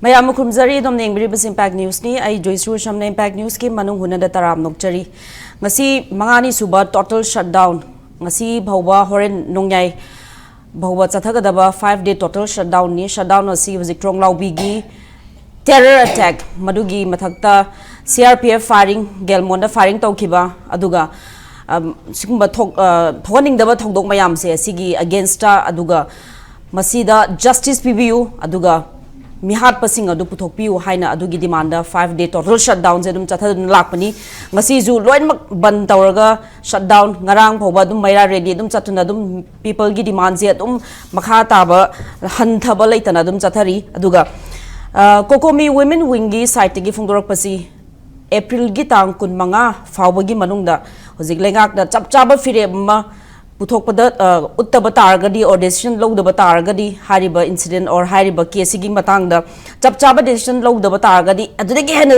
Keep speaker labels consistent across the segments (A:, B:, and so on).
A: Mayam Kumzari dom neng biri Impact News ni ay Joyce Ru Shamna Impact News ki manung hunada taram nokchari ngasi mangani suba total shutdown ngasi bhawba horen nongyai bhawba chathagadaba 5-day total shutdown ni shutdown asi wajik lau bigi terror attack madugi mathakta CRPF firing gelmonda firing tawkiba aduga sigumba thoning daba thongdok mayam se sigi against aduga masida justice PBU aduga Mihat pasing adu puthok piu haina adugi demanda 5-day total shutdown zedum chathadun lakpani ngasi zu loinmak ban tawraga shutdown ngarang phoba dum maira ready dum chatuna dum people gi demand je dum makha taba hanthaba leitana dum chathari aduga kokomi women wingi site gi phongdorak pasi April gi tang kun manga fawba gi manungda hojik lengak da chapchaba fire ma puthokpada uttaba targadi or decision logdaba targadi hariba incident or hariba case gi matangda chapchaba decision logdaba targadi adudagi hena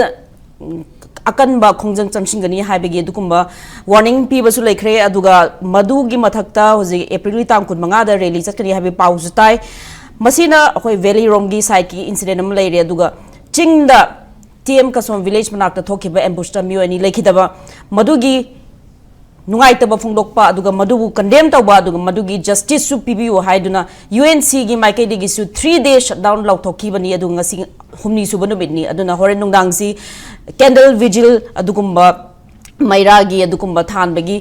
A: akanba khongjang chamsingani haibegi dukumba warning pibasu lekhre aduga madugi mathakta hoji April tang kun manga da rally chatkani habi pause tai masina khoi valley romgi side ki incident am leire aduga chingda TM Kasom village manakta thokiba ambush ta mioni lekhidaba madugi Nungai taba phongdokpa aduga madubu condemn tawba aduga madugi justice su PBU haiduna UNC gi maike digi su 3-day shutdown lauthoki bani aduga ngasi humni su banu bitni aduna horen nungdang si candle vigil adugumba maira gi adugumba than bagi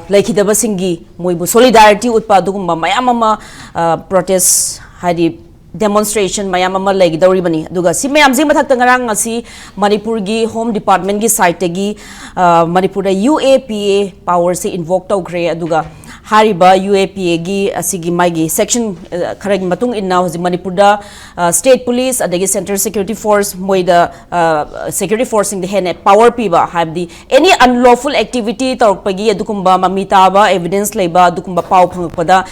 A: lekhidaba singi moibu solidarity utpa adugumba mayam ama protest haidi demonstration mayam ama legi dawri bani aduga si mayam jing mathak tangarang ngasi Manipur gi home department gi site gi Manipur da UAPA power se invoke tawkre aduga hariba UAPA gi asigi maigi section kharagi matung inna hoji Manipur da state police adagi center security force moida security force in the hen power piba habdi any unlawful activity tawpagi adukumba mamita ba evidence leba adukumba paw phangpada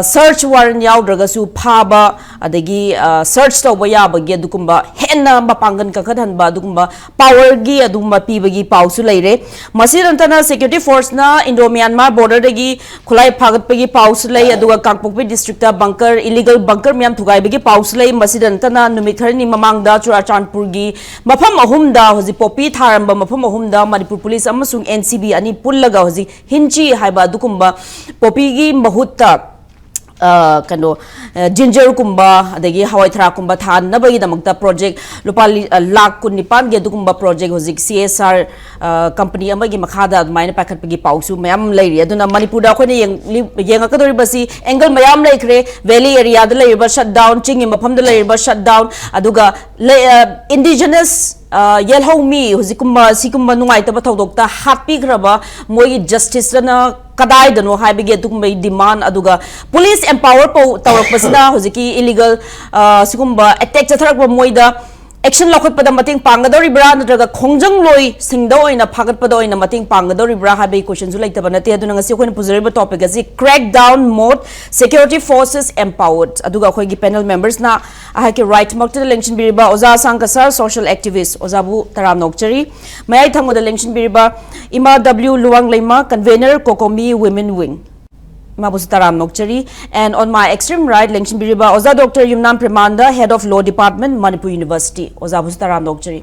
A: search warrant yaudagasu phaba adagi search tawba yabagi adukumba henna mapangan kakadhanba adukumba power gi adumba pibagi pawsu leire masirantana security force na Indo Myanmar border dagi khulai phagatpagi pawsu lei aduga Kangpokpi district ta bunker illegal bunker myam thugaibagi pawsu lei masirantana numit kharni mamangda Churachandpur gi mafam ahumda hoji popi tharamba mafam ahumda Manipur police amasung NCB ani pullaga hoji hinchi haiba adukumba popi gi mahutta kano ginger kumba adagi hawai thra kumba than nabagi damakta project lupa lakh kun nipan ge dukumba project hozik CSR company amagi makhada maina pakhat pagi pausu mayam leiri aduna Manipur da khone yenga kadori basi angle mayam leikre valley area da leiba shutdown chingi mafam da leiba shutdown aduga indigenous yellow me hozikumba sikumba nungai taba thodokta happy graba moi justice na kadai dano haibige tukmai demand aduga police empower po tawrak pasina hojiki illegal sikumba attack chatharak moida action lakhot pada mating pangadori bra natraga khongjang loi singda oina phagat pada oina mating pangadori bra habi question su laita banate aduna ngasi khone puzariba topic asi crackdown mode security forces empowered aduga khoi gi panel members na ahake right mak to election biriba oza sangkasar social activist ozabu taram nokchari mayai thamoda election biriba ima W luang leima convener kokomi women wing Mabusu Taram Nokchari, and on my extreme right, Lengshin Biriba, Oza Dr. Yumnam Premanda, Head of Law Department, Manipur University, Oza Busu Taram Nokchari.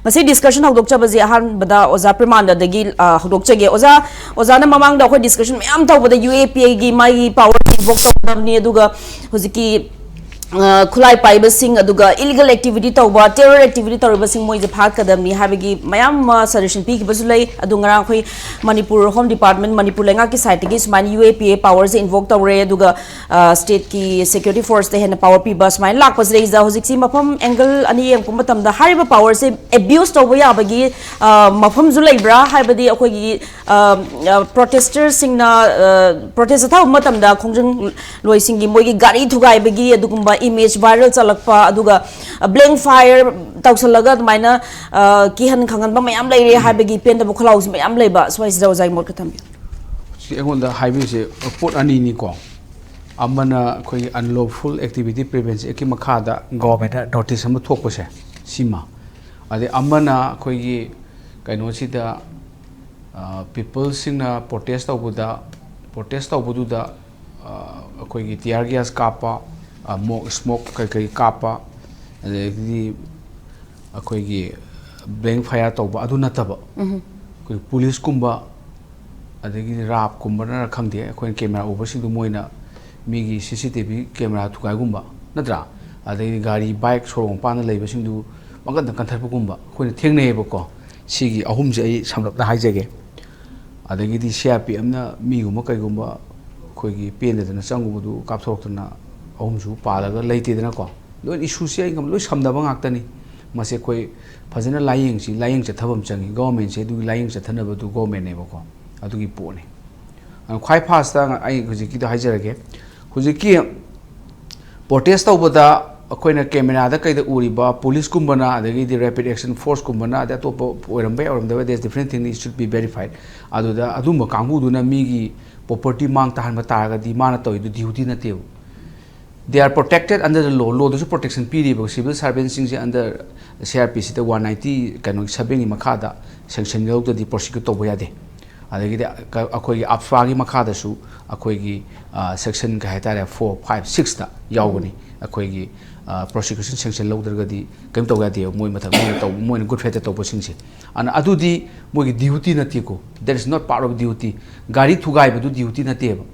A: Ngasi discussion hok dokcha bazi ahan bada Oza Premanda dagi dokcha ge Oza na mamang da ko discussion mayam taw bada UAPA gi mai power invoke taw ni aduga hojiki khulai paiba sing aduga illegal activity tawba terror activity tawba sing moi je phat kadam ni habigi mayam suggestion pi ki basulai adunga khoi Manipur home department Manipur lenga ki site gi sman UAPA powers invoke tawre aduga state ki security force te hen power pi bas mai lak pas reiza hojik si mafam angle ani em kum tam da hariba power se abuse tawba ya bagi mafam zulai bra haibadi akhoi gi protesters sing na protest thaw matam da khongjang loi sing gi moi gi gari thugai bagi adugumba image viral chalakpa aduga blank fire tawsalaga maina kihan khangan ba mayam leire habegi pen da bukhalaus mayam leiba swais rawjai mot katham
B: si egonda highway se port ani ni ko amana khoi unlawful activity prevention eki makhada government notice am thokpa se sima ade amana khoi gi kaino sida people singna protest tawbudu da khoi gi tear gas kapa smoke kai kapa adagi akhoi blank fire tawba adu nataba koi police kumba adagi rap kumba na khangde akhoi camera over sing du moina migi cctv camera thukai gumba natra adagi gari bike sorong pana leiba sing du magan kan tharpa gumba khoi thengnei ba ko sigi ahum je ai samlap na haijege adagi di CRPM na mi gumba kai gumba khoi gi pen de na changu du kap thok na ahum ju palaga leite na ko loi issue se ngam loi samdaba ngaktani mase koi fazana lying si lying chathabam changi government se du lying chathanaba du government ne bako adugi pone khwai fast ta ai hujiki da haijarage hujiki protest tawbada akoina camera da kai da uriba police kumbana adagi di rapid action force kumbana da to oirambai oramda there is different thing it should be verified aduda adumba kangu du na migi property mang tahan ba taraga di mana toy du duty na teu they are protected under the law. Law does protection period. Civil servants under CRPC the 190 canoe sabing makada sanction to the prosecutor boyade. Akoi upswagi makada su akoi section kahetara 4, 5, 6 da yawani akoi prosecution sanction loader gadi came to gadi moy mata moy good fete to posingsi and adudi moy duty na tiko that is not part of duty gari thugai badu duty na teba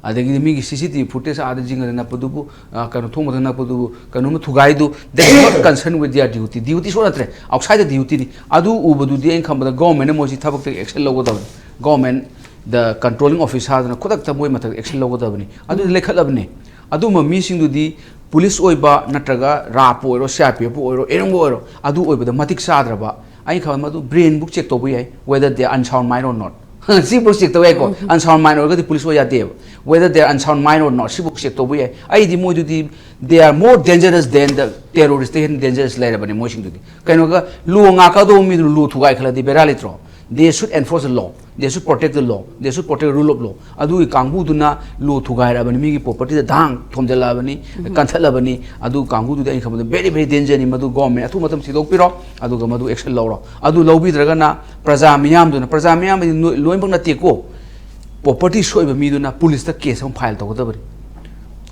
B: adagi migi CCTV footage ada jinga na padubu kanu thoma na padubu kanu thugai du that is not concerned with their duty so natre outside the duty ni adu ubadu di en khamba government mo si thabak te action logo da government the controlling officer na khodak ta moy mata action logo da bani adu lekhalabni adu ma mi sing du di police oiba natraga rap oiro CRPF oiro enong oiro adu oiba da matik sadraba ai khama madu brain book check to bu whether they are unsound mind or not si book check to ko unsound mind or the police oya de whether they are unsound mind or not si book check to bu ai di mo di they are more dangerous than the terrorists they dangerous later bani mo sing du kaino ga lu nga ka do mi lu thugai khala di beralitro they should enforce the law they should protect the law they should protect the rule of law adu kangbu duna lu thugai ra bani mi gi property da dang thomjala bani kanthala bani adu kangbu du ai khamda very very danger ni madu government athu matam sidok piro adu ga madu action lawro adu lawbi draga na praja miyam loimbang na te ko property soiba mi duna police ta case am file to da bari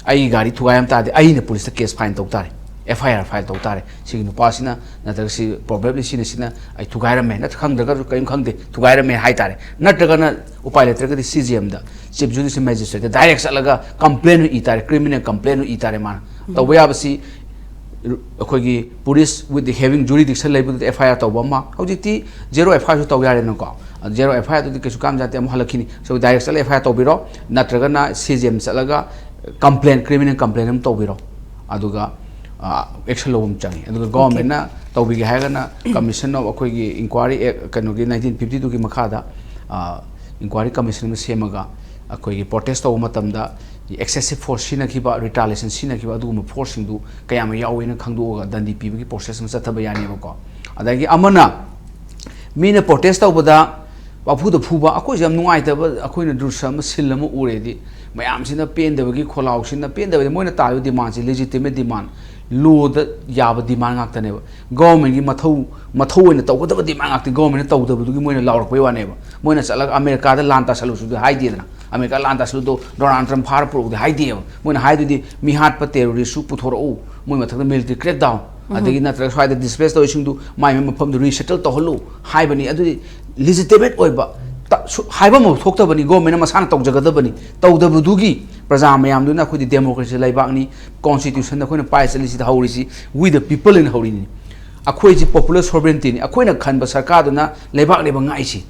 B: ai gari thugai am ta de ai ne police ta case file to tare FIR file to tare sigi nu pasina na ta si probably sina ai thugaira me na khang daga kaim khang de thugaira me hai tare na daga na upai letra ga CGM da chief judicial magistrate direct salaga complaint i tare criminal complaint i tare man to boya basi akhoi gi police with the having jurisdiction level FIR to bama hojiti zero FIR to yare na ko zero FIR to ke su kam jate am halakini so direct sala FIR to biro na daga na CGM salaga complaint criminal complaint am to biro aduga action lawum changi aduga government na tawbigi hagana commission of akhoi inquiry kanu gi 1952 gi makhada inquiry commission semaga akhoi protest taw matamda excessive force sina kiba retaliation sina kiba adu force sindu kayama yawena khangdo ga dandi pibigi process ma chathaba yani ba ko adagi amana mina protest taw bada bapu da phuba akhoi jam nuai ta akhoi na drusha ma silama uredi mayam sina pen da bagi kholaw sina pen da moina tayo demand si legitimate demand law da yaba demand ngak tane government gi mathau na taw da demand ngak government taw da bu gi moina lawrak bai wane ba moina chala America da lanta salu su hai di na America lanta salu do Donald Trump har pro hai di moina hai di mi hat pa terrorist su puthor o moi mathak da military crackdown adagi na tra swai da displace to ising du mai mafam du resettle to holu hai bani adu legitimate oiba haiba mo thokta bani government masana tawjagada bani tawda budugi praja mayam duna khudi democracy laibakni constitution da khoina pai chali si haurisi with the people in haurini akhoi ji popular sovereignty ni akhoina khanba sarkar duna laibak leba ngai si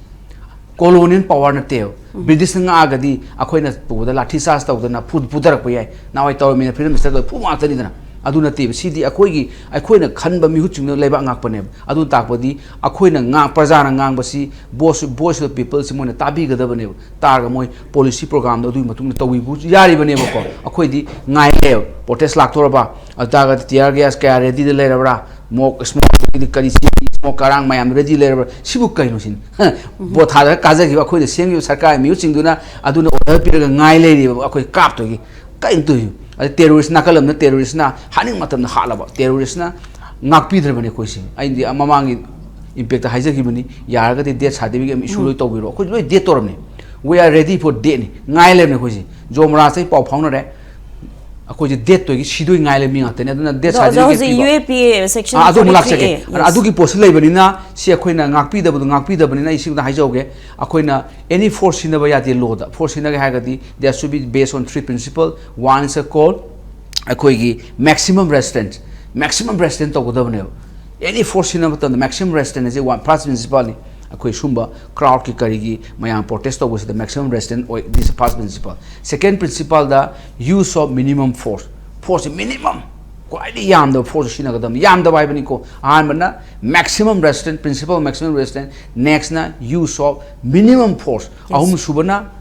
B: colonial power na teo british nga agadi akhoina puda lathi charge tawdana pudarak pa yai nawai tawmi freedom minister do phuma tani dana aduna te sidi akhoina khanba mi huching leba ngak pane adu takpadi akhoina nga praja na ngang basi voice of people simona tabi gada bane targa moi policy program do du matung tawi bu yari bane ko akhoidi ngai le protest laktoraba adaga tear gas ka ready de lerabra mok smoke di kari smoke karang mayam ready lerabra sibu kaino sin bo thada kaja gi akhoida sengyu sarkar mi huching duna aduna order piraga ngai le ri akhoi kap to gi kain to terrorist na kalam na terrorist na haning matam na halaba terrorist na ngakpi drbani koisi ai di mamangi impact haija gi bani yarga de death certificate am issue loi tobiro ko loi de torne we are ready for day ni ngai le ne koisi jomra sai pau phang na re अखोई date तो सिदोई ngai le mi ngate ne aduna death
A: certificate UAPA section 43A
B: adugi post leibani na si akhoi na ngakpi da bani na ising da haijoge akhoi na any force in the yati law da force in the hagati there should be based on three principle. One is called akhoi gi maximum restraint to godabne any force in the maximum restraint is one first principle akhoi sumba crowd ki karigi mayam protest was the maximum restraint or this is first principle. Second principle the use of minimum force minimum quite yam the force sinagadam yam the bani ko na maximum restraint principle maximum restraint. Next na use of minimum force ahum subana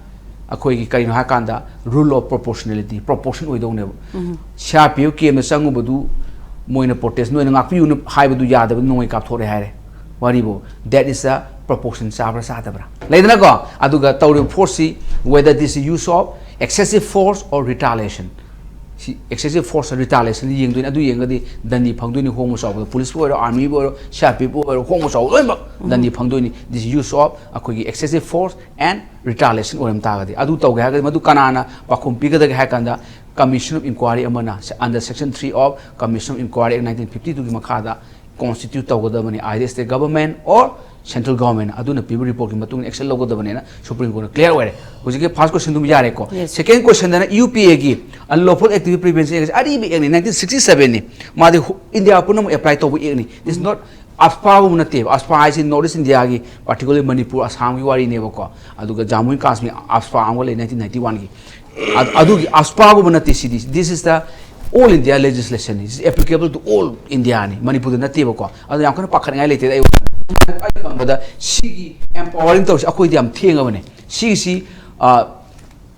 B: akhoi ki karino hakanda rule of proportionality proportion oidone sha piu ke me sangu badu moina protest no ngakpi un haibadu yadab noi kap thore haire waribo that is a proportion sabra satabra laidana ko aduga tawri force whether this is use of excessive force or retaliation excessive force or retaliation yeng doin adu yeng adi dandi phangdoini homo saw police or army or sharp people or homo saw dandi phangdoini this use of akogi excessive force and retaliation or amtagadi adu tawge ha madu kanana pakhum pigada ha kanda commission of inquiry amana under section 3 of commission of inquiry 1952 gi makhada constitute tawgadabani either state government or central government aduna people report ki matung action logadabani na supreme court clear ware hojike first question dum yare ko second question dana UPA gi unlawful activity prevention ari bi 1967 ni madi India punam apply to bi ni this is not aspa unate aspa is in North India gi particularly Manipur Assam gi wari ne ko aduga Jammu and Kashmir aspa angole 1991 gi adu aspa unate this is the all India legislation is applicable to all India ni Manipur na tebo ko adu yam kana pakhan ngai lete ai bada sigi empowering to akoi diam thenga bane sigi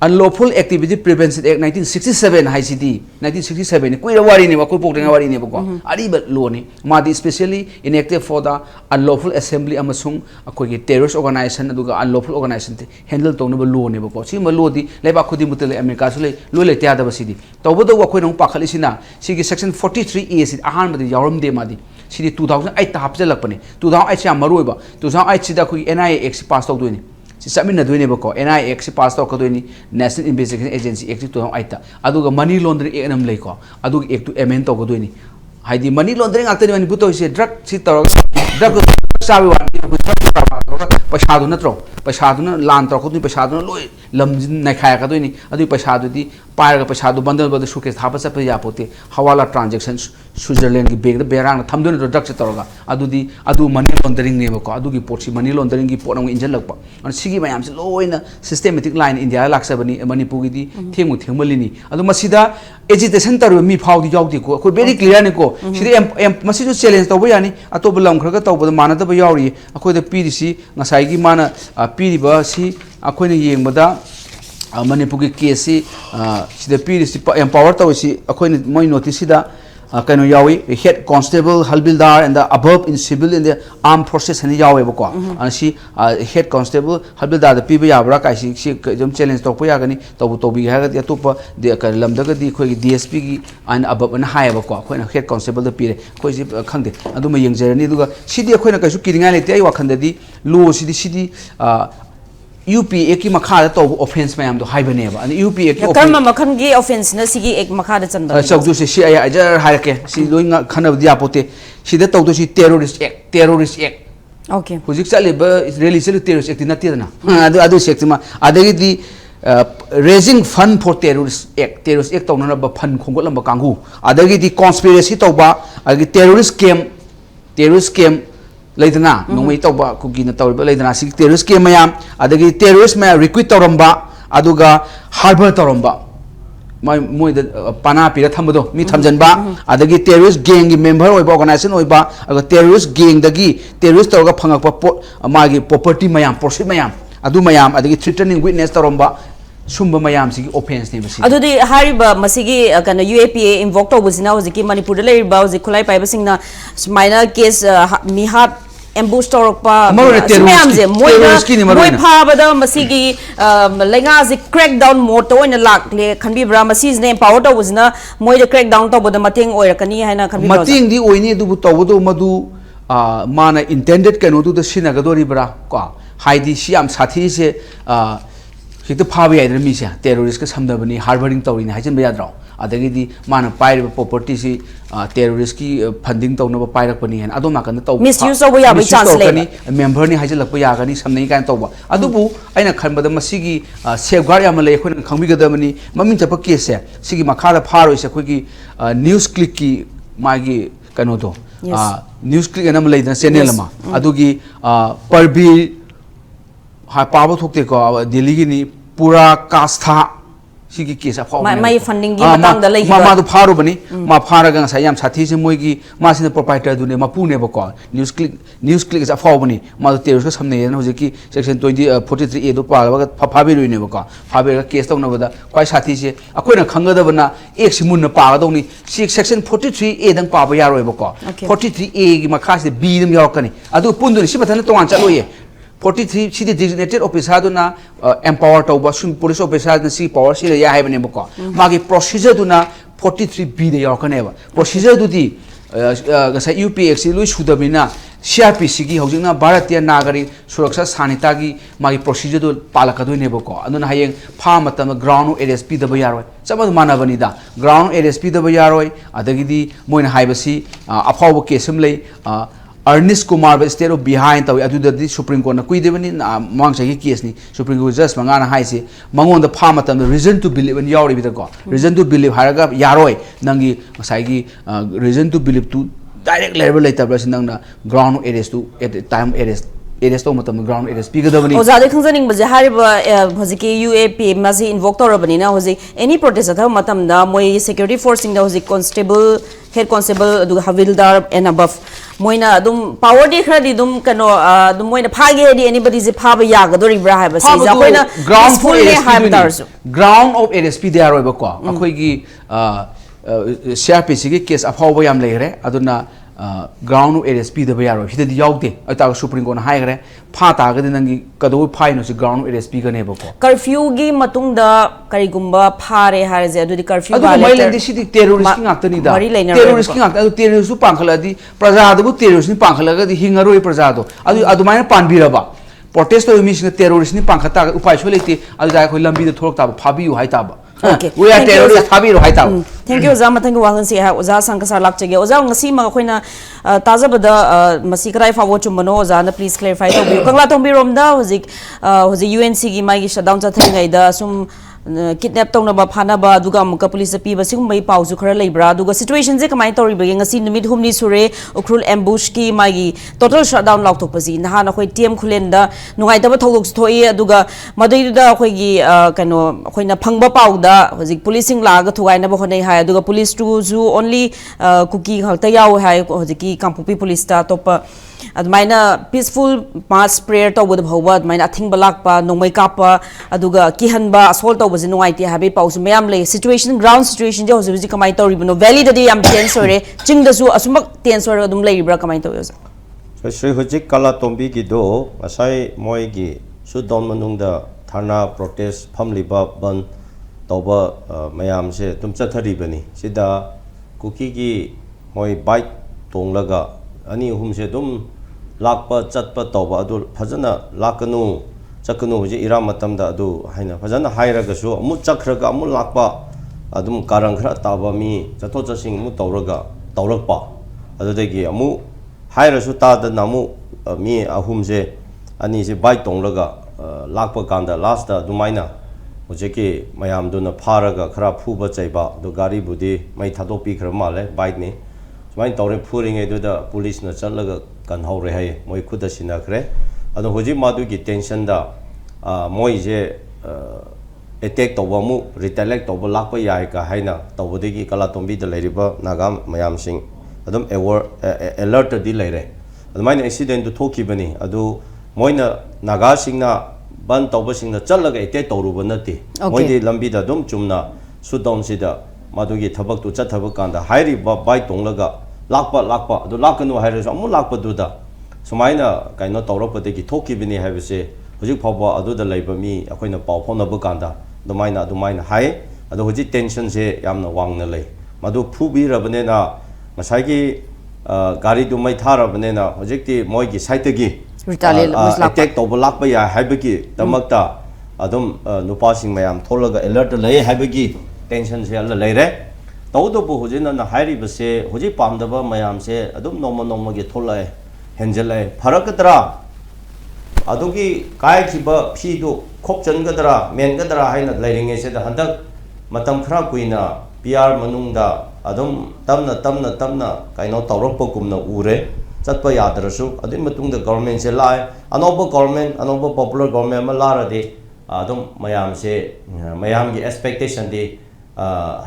B: unlawful activity prevention act 1967 ICT 1967 kuira wari ne ko poktenga wari ne ko ari ba law ni madi specially enacted for the unlawful assembly amasung akoi ge terrorist organization aduga unlawful organization handle to no law ne ko si ma law di leba khudi mutel America sule lo le tia da basidi tawbodo akoi nong pakhali sina sigi section 43A si ahan madi yawram de madi sidi 2008 ta hapjalakpane 2008 ya maroiba 2008 sida khoi NIA act pass to doini si samina doine bako NIA act pass to doini National Investigation Agency act 2008 aduga money laundering act nam leiko aduga act to amend to doini haidi money laundering act ni buto se drug si tor drug sabi wan paisa do natro paisa do na lan tor khodi paisa do loi lam na khaya ka doini adu paisa do di pair paisa do bandal bad suke thapa sa pa ya pote hawala transactions Switzerland ki bag the berang thamdon drug se torga adu money laundering ne ko adu gi pot si money laundering gi pot ang injal lakpa an sigi mayam se loina systematic line India laksa bani Manipur gi di thengmalini adu masida agitation tar mi phau di jawdi ko ko very clear ne ko sidi masidu challenge to yani atop lam khraga to bod manada ba yawri akoi da pdc ngasai gi mana piriba si akoi ne yengbada Manipur ki case si sida pdc empower to si akoi ne moi notice da kano yawi head constable halbildar and the above in civil in the armed forces and yawi bako and she head constable halbildar the people yabra kai si jom challenge to ya gani to bi ha ga to de ka lam da ga di khoi DSP gi and above and high bako khoi na head constable the pire khoi si khangde adu ma yengjerani duga sidi khoi na kai su kiringa le te ai wakhanda di law sidi UPA ki makha to offense mayam do haibane ba and UPA ki
A: karma makhan gi offense na sigi ek makha da chandam
B: chawju se CI ajar harake si loinga khana dia pote si da to si terrorist act
A: okay
B: hujik chale ba really terrorist act na tirna adu sect ma adagi di raising fund for terrorist act to na ba fund khongol ba kangu adagi di conspiracy to ba agi terrorist scam laidana nongmai tawba kugina tawba laidana si terrorist ke mayam adagi terrorist ma recruit tawramba aduga harbor tawramba moi da pana pira thamdo mi thamjanba adagi terrorist gang gi member oiba organization oiba aga terrorist gang dagi terrorist tawga phangakpa magi property mayam proceed mayam adu mayam adagi threatening witness tawramba sumba mayam sigi offense ne basi
A: adudi hariba masigi kana UAPA invoke to buzina hojiki Manipur da lei ba hoji khulai pai basing na minor case mihat ambush torokpa mayam je moi pha bada masigi lenga ji crackdown mode to oina lak le khanbi bra masi ne power to buzina moi de crackdown to boda mating oirakani haina khanbi
B: mating di oini du to bodo madu mana intended kanu du da sinagadori bra ko haidi siam sathi se hikta phabi ai mi se terrorist ka samdabani harboring tawri ne hajin ba yadro adagidi mana pair property si terrorist ki funding tawna ba pair pani hen adom na kan taw
A: misuse over ya chance le
B: member ni hajal lakpa ya gani samnai kan tawba adubu aina khanba da masigi safeguard ya male khon khangbi ga da mani mamin chapa case se sigi makha da pharo se khoi ki news click ki magi kano do news click anam le da channel ma adugi parbi ha pawo thokte ko delhi gi ni pura kastha sigi case a phau
A: mai funding gi matang da lei
B: ma du pharu bani ma phara ga sai yam sathi se moi gi ma sin proprietor du ne ma pu ne ba ko news click is a phau bani ma du terrorist ka samne ne hoje ki section 43A do pa ba pha bi ru ne ba ko pha bi ga case tong na ba da kwai sathi se akoi na khanga da bana ek simun na pa ga dong ni section 43A dang pa ba ya roi ba ko 43A gi ma kha se B dum yaw ka ni adu pun du ni si ba than tong an cha lo ye 43 city designated officer duna empower tawba sum police officer na si power si ya hai bane bako magi procedure duna 43B de yakane ba procedure du di gasa UPX lui sudabina CRPC gi hojina bharatiya nagari suraksha sanita gi magi procedure du palakadoi ne bako aduna hayeng pha matam ground arrest pi da bayaroi samad manabani da ground arrest pi da bayaroi adagidi moina haibasi aphaw case lei Ernest Kumar ba state of behind tawi adu da Supreme Court na kui devani mang sa case ni Supreme Court just mangana hai se mangon da pha matam the reason to believe in yauri bi da ko reason to believe haraga yaroi nangi sai gi reason to believe to direct level later plus nang na ground arrest to at the time arrest to matam ground arrest pi ga da bani
A: ozade khangjaning ba hariba hojiki UAPA mazi invoke torabani na hoji any protest atha matam da moi security force sing da hoji constable head constable adu havildar and above moina adum power de khra di dum kano dum moina phage di anybody je phaba ya ga dori bra ha ba se ja koina
B: ground
A: full ne ha ba
B: ground of arrest pi there ba ko akoi gi CRPC gi case afhaw ba yam leire aduna ground arrest pi da ba yaro hida di yaude ata Supreme Court na hai gre pha ta ga de nangi kado phai no se ground arrest pi ga ne ba ko
A: curfew gi matung da kari gumba phare har je adu di curfew
B: ba le mai le si terrorist ki ngak ni da terrorist ki ngak adu terrorist su pangkhala di praja da bu terrorist ni pangkhala ga di hingaroi praja do adu mai na pan bi ra ba protest to mi sing terrorist ni pangkhata upai so lete adu da khoi lambi da thorok ta phabi u hai ta ba
A: Okay.
B: We are terrorists. Habi ro hai ta.
A: Thank you, Oza. Thank you, Wangan. See, Oza Sankasar lak chage. Oza, ngasi mga koy na taza bada masikray fa watch mo Oza na please clarify to biyo. Kangla tong birom da hozik UNC gi mai gi shutdown cha thai ngai da sum kidnap tong na ba phana ba duga amka police pi ba sing mai pau su khara leibra duga situation je kamai tori ba ngasi numit humni sure ukrul ambush ki mai gi total shutdown lak thok pasi na na khoi TM khulen da nungai da ba thok thoi aduga madai da khoi gi kano khoi na phangba pau da hozik policing la ga thugai na ba honai hai aduga police to zu only cookie khakta yaw hai hojiki kampupi police ta topa admaina peaceful mass prayer to with bhawa admaina athing balak pa nongmai ka pa aduga kihan ba assault to was no idea habe pause mayam le situation ground situation je hoji kamai to ribono valley da yam tense ore ching da su asumak tense ore adum leibra kamai to yo
C: so shri hoji kala tombi gi do asai moi gi su don manung da thana protest family ba ban toba mayam se tum chathari bani sida kuki gi moi bike tong laga ani hum se dum lakpa chatpa toba adu phajana lakanu chakanu hoji ira matam da adu haina phajana haira ga su amu chakhraga amu lakpa adum karang khra taba mi chatho chasing mu tawraga tawrakpa adu degi amu haira su ta da namu mi ahum se ani se bike tong laga lakpa kanda last da dumaina hoji ki mayam duna pharaga khra phuba chaiba do gari budi mai thadopi khra male bike ni Smain tawre phuring e da police na chalaga kan haure hai moi khuda sina kre ado hoji madu gi tension da moi je attack to mu retaliate to lak pa yai ka haina to bodi gi kala tombi da leriba nagam mayam sing adum alert di leire ado main accident to thoki bani ado moina naga sing na ban to ba sing na chalaga attack to ru banati moi di lambi da dum chumna sudown sida madugi thabak tu chathabak kanda hairi bai tonglaga lakpa adu lakanu hairi amu lakpa du da sumaina kaino tawrapade gi thoki bini haibase hojik phawba adu da leiba mi akoina paw phona bu kanda dumaina hai adu hoji tension se yamna wangna lei madu phubi rabane na masai gi gari du mai thara bane na hojikti moi gi site gi attack to lakpa ya haibagi damakta adum nupa sing mayam tholaga alert lei haibagi tension se alla leire तौदबु हुजिना ना हाइरिबसे हुजि पामदबा मयामसे अदुम नोमा नोमागी थोलाय हेंजलाय फरकतरा अदुगी कायखिबा फीदु खोपचनगदरा मेनगदरा हाइना लाइरिंगेसे the हंदक मतम खरा कुइना PR मनुंगदा अदुम तमना काइनो तौरपकुमना उरे चटपा यादरसु अदुई मतुंगदा government से लाय अनोबा government अनोबा popular government मा लारदे अदुम मयामसे मयामगी expectation दे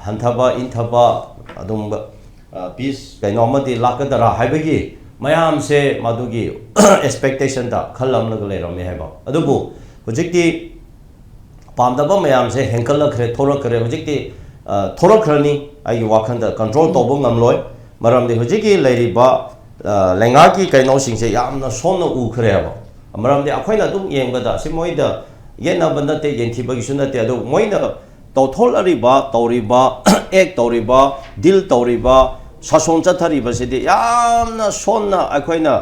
C: हंथबा इंथबा अदुम piece कैनोमदी लाकदरा हाइबगी मयाम से मादुगी expectation दा खलम लग लेरमे हाइबा अदुबु हुजिकती पामदबा मयाम से हेंकल लखरे थोरखरे हुजिकती थोरखरनी आइ वाखंदा control तोबो ngamloi maramdi hujiki leiriba lenga ki kaino singse yamna sonna ukhre aba maramdi akhoina dum yengbada simoida yena banda te yenthiba gisuna te adu moina tawtholariba tawriba ek tawriba dil tawriba sason chathariba sidi yamna sonna akhoina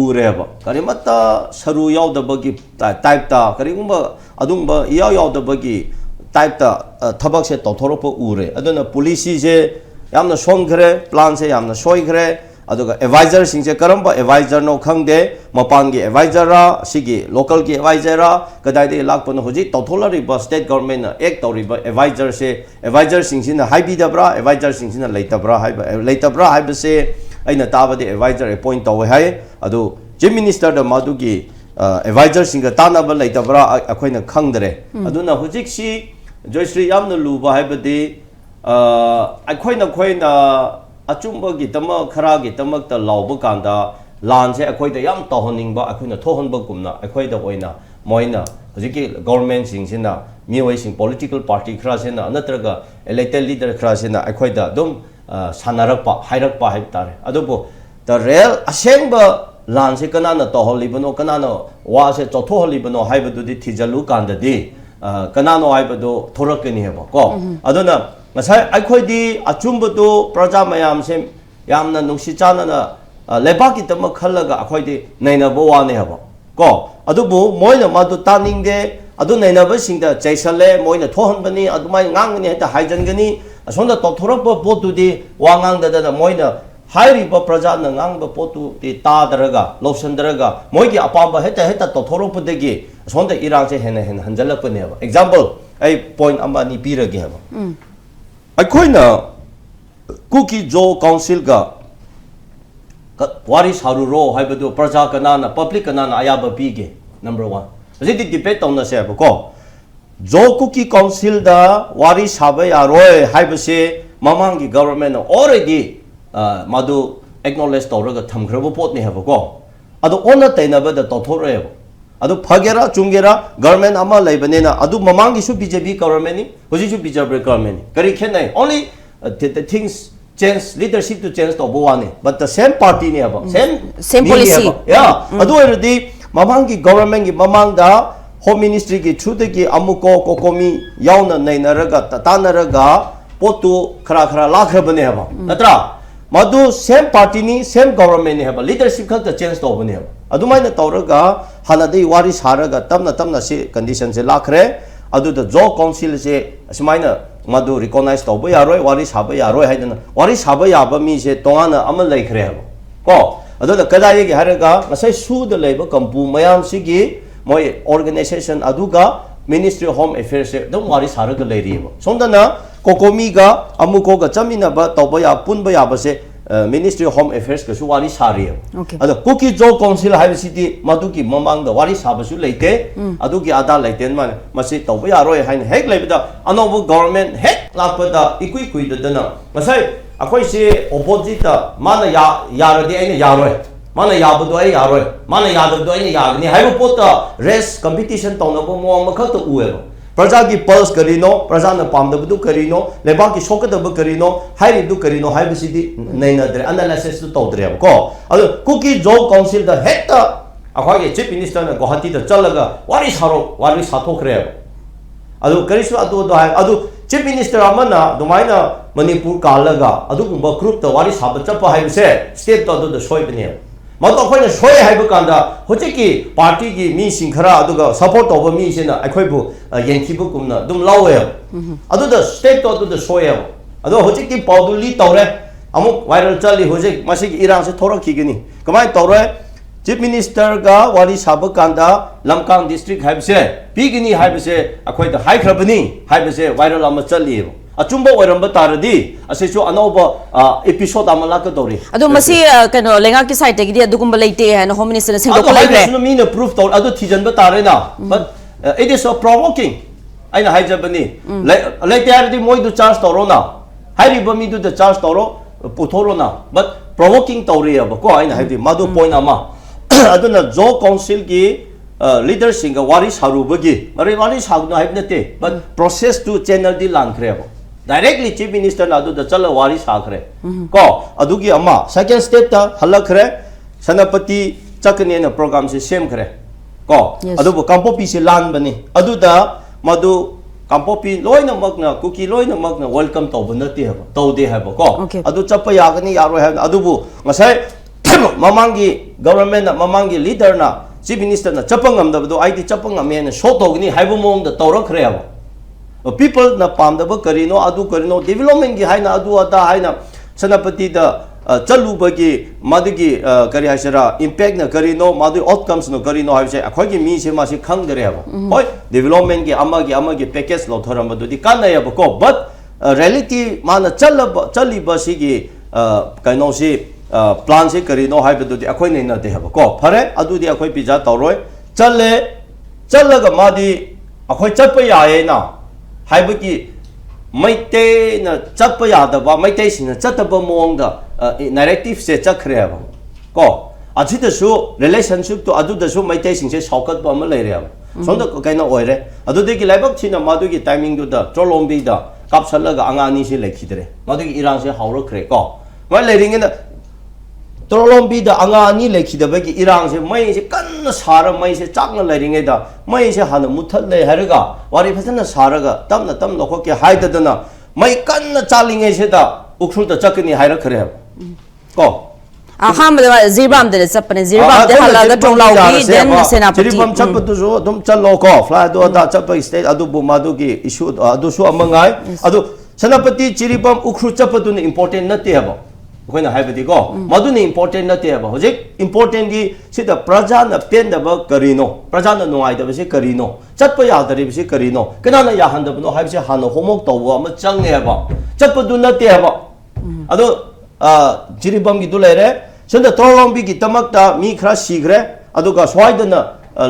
C: ureba karimata saru yaudabagi type ta karigumba adumba yaudabagi type ta thabak se tawthoropa ure aduna police je yamna songkhre plan se yamna soikhre aduga advisor singse karamba advisor no khangde mapangi advisor ra sigi local ki advisor ra kadai de lakpon hoji tawtholari ba state government na ek tawriba advisor singsina haibi dabra advisor singsina leitabra haiba se aina tabadi advisor appoint tawe hai adu chief minister da madugi advisor singa tanaba leitabra akhoina khangdre aduna hojik si joyshri yamna luba haibadi अखोइना अचुंबगी तमा खरागी तमक्ता लाउब कांदा लानसे अखोइदा याम तोहनिंगबा अखोइना थोहनबगुमना अखोइदा ओइना मोइना हजिकी गवर्नमेंट सिंगसिना मियोइसिंग पॉलिटिकल पार्टी खरासेना नत्रगा इलेक्टेड लीडर खरासेना अखोइदा दुम सानारकपा हाइरकपा हाइबतारे अदुबो द रियल असेंबा लानसे कनाना तोहलिबनो कनाना वासे चोथोहलिबनो हाइबदुदि थिजलु कांददि कनानो हाइबदो थोरकनी हेबो को अदुना masai akhoi achumbudu praja mayam se yamna nungsi chanana lebaki tama khallaga akhoi di naina bo wane haba ko adubu moina madu taning de adu naina ba singda jaisale moina thohan bani adumai ngangni heta haijangani asonda tothorapa potu di wangang da moina hairi ba praja na ngang ba potu di ta daraga lotion daraga moigi apamba heta tothorapa degi asonda irang se hena hanjalak pane haba example ai point amani pirage haba अखोइना Kuki Zo council का वारी सारुरो हाइबदो प्रजा कनाना public कनाना आयाब पीगे नंबर 1 अजिदि डिबेट तौना से को जो कुकी काउंसिल दा वारी साबे यारोय हाइबसे ममांगी गवर्नमेंट ऑलरेडी मादु एक्नॉलेज तौरगा थमखरबो पोतने हबो को अदो ओना तैनाबा दा तौथोरेबो अदो फगेरा चुंगेरा गवर्नमेंट अमा लेबनेना अदो ममांगी सु बीजेपी गवर्नमेंट नि होजि सु बीजेपी गवर्नमेंट नि करी खेनाय only the things change leadership to change to bowane but the same party ni aba same
A: policy
C: yeah adu erdi mamangi government gi mamang da home ministry gi through the gi amuko kokomi yauna nainaraga tatanaraga potu khara lakhrabane aba natra madu same party ni same government ni aba leadership khak the change to bane aba adumai na tawraga hanadei wari saraga tamna se condition se lakhre adu the jo council se asmaina madu recognize to yaroi wari saba yaroi haidana wari saba yaba mi se tongana amal laikhre habo ko adu da kadai gi haraga ngasai su da leiba kampu mayam sigi moi organization aduga ministry of home affairs se dum wari saraga leiriba sondana kokomi ga amuko ga chamina ba toba ya punba ya ba se ministry of home affairs ka su wari sari adu kuki jo council hai city madu ki mamang da wari saba su leite adu ki ada leite man masi toba yaroi hain hek leibda anobu government hek lakpada ikui da masai akoi se opposite mana yaradi aina yaroi mana yabudo ai yaroi mana yadado aina yagni haibu pota race competition tonabo mo makha to uero प्रजा की pulse करीनो प्रजा न पामदबदु करीनो लेबा की सोकदब करीनो हाइरिदु करीनो हाइबसिदि नैनद्रे analysis तो तौद्रे को अदु Kuki Zo council द हेक्टा अखोगे चीफ मिनिस्टर न गुवाहाटी द चलगा वारी साथोखरे अदु करिसु अदु चीफ मिनिस्टर अमना दुमाइना मणिपुर कालगा अदु गुंबा ग्रुप द वारी साब चप हाइबसे स्टेट तो अदु द सोइबने मत अखोइना सोय हाइब कांदा होजेकी पार्टी की मी सिंखरा अदुगा सपोर्ट तोबा मी सेना अखोइबु येंखिबु कुमना दुम लावे अदु द स्टेट तो अदु द सोय अदो होजिक की पाउडुली तौरे अमुक वायरल चली होजिक मसिक इरान से थोड़ा खीगनी कमाई तौरे चीफ मिनिस्टर का वारी साब कांदा लमकांग डिस्ट्रिक्ट हाइबसे पीगनी हाइबसे अखोइद हाइख्रबनी हाइबसे वायरल अम चली अचुंबो ओरंब तारदी असेसु अनोब एपिसोड अम लाकदौरी
A: अदो मसी कनो लेंगा की साइट गिदी अदुगुम लेते है होम मिनिस्टर सिंगो को लेग्रे
C: अदो मीन प्रूफ तौर अदो थिजन तारेना but it is so provoking आइना हाइजबनी लेते आरदी मोइदु चार्ज तौरोना हाइरिबा मीदु द चार्ज तौरो पुथोरोना बट प्रोवोकिंग तौरियब को आइना हाइदि मादु पॉइंट अमा अदुना जो काउंसिल की लीडर सिंग वारी सारुबगी वारी सागनो हाइबनते बट प्रोसेस टू चैनल दी लांखरेबो डायरेक्टली चीफ मिनिस्टर ना अदुदा चल वारी साखरे को अदुगी अमा सेकंड स्टेप ता हलखरे सनपति चकने न प्रोग्राम से सेम खरे को अदुबो कंपोपी से लान बनी अदुदा मदु कंपोपी लोइना मगना कुकी लोइना मगना वेलकम तौब नते हबो तौदे हबो को अदु चप यागनी यारो है अदुबो मसाय ममांगी गवर्नमेंट ममांगी लीडर ना चीफ मिनिस्टर ना चपंगम दबदो आईदी चपंगम ने शो तौगनी हाइबो मोंग द तौरखरे हबो people na pamdaba karino adu karino development gi haina adu ada haina sanapati da chalu bagi madigi kari haisara impact na karino madu outcomes no karino haise akhoi gi mi se ma se khang dare aba hoi development gi amagi package lo thoram badu di kan ya ba ko but reality mana chali ba si gi kaino si plan se karino hai badu di akhoi nei na de haba ko phare adu di akhoi pija toroi challaga madi akhoi chappa yae na हाइबकी मैते न चप यादबा मैते सिन चतब मोंग the narrative से चखरे अब को अजिदसु relationship तो अदुदसु मैते सिन से सौकत बम लेरे अब सोंद कैनो ओइरे अदुदगी लाइबक थिन मादुगी टाइमिंग दु द ट्रोलोम्बी द कापसलगा अंगानी से लेखिदरे मादुगी इरान से हावरखरे को मै लेरिंग न ट्रोलोम्बी द अंगानी लेखिदबगी इरान से मै से कन्न सार मै से चाकन लेरिंगे द मै से हान मुथल ले हरगा वारी फसन सारगा तमना तम लोखो के हाइददना मै कन्न चालिंगे से द उखुल द चकनी हाइरखरे को
A: aham da zirbam de sapne zirbam de halaga tonglawi den senapati
C: zirbam chapatu jo dum challo ko fly do da chapa state adu bumadu ki issue adu su amangai adu senapati chiribam ukhru chapatu ne important nate habo koina haibadi ko madu ne important nate habo hojik important gi sida praja na pen da ba karino praja na nuai da ba se karino chatpa ya da ri se karino kana na ya han da no haib se han homok to wa ma chang ne habo chapatu nate habo adu chiribam gi du lere संद ट्रोलोम्बी की तमकता मी खरा सीग्रे अदुगा स्वाइदना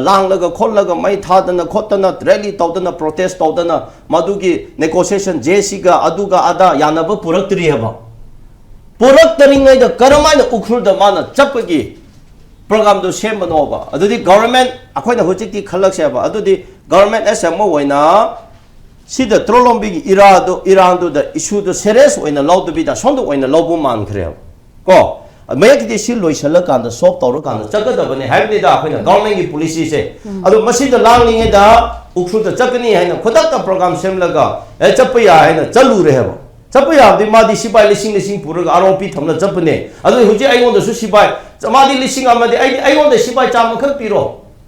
C: लांगलगा खोलगा मै थादना खोतना rally तौदना protest तौदना मदुगी negotiation जेसीगा अदुगा आदा यानब पुरक्तरी हबा पुरक्तरिङै the करमाइन उखुर the माना चपगी programme दो सेमबनोबा अदुदी गवर्नमेंट अखोइना हुजिकती खलक्सेबा अदुदी गवर्नमेंट एसएमओ होइना सिद ट्रोलोम्बी की इरान दो द इशू द सीरियस होइना लौदबी द सोंदो होइना लौबु मानखरे को मैक लोसल कान सॉल्व तौर कान चकदबने गवर्नमेंट की पॉलिसी से लांगे उखुद चकनी है खुद प्रोग्राम सेमलगा चप है चलूरे है चप यादी मादी सिपाही लिसिंग लिसिंग पूरग आरोपी थमना चपने हुजे अइगोंदसु सिपाही मादी लिसिंग अमदे अइगोंदे सिपाही चाम खक पिरो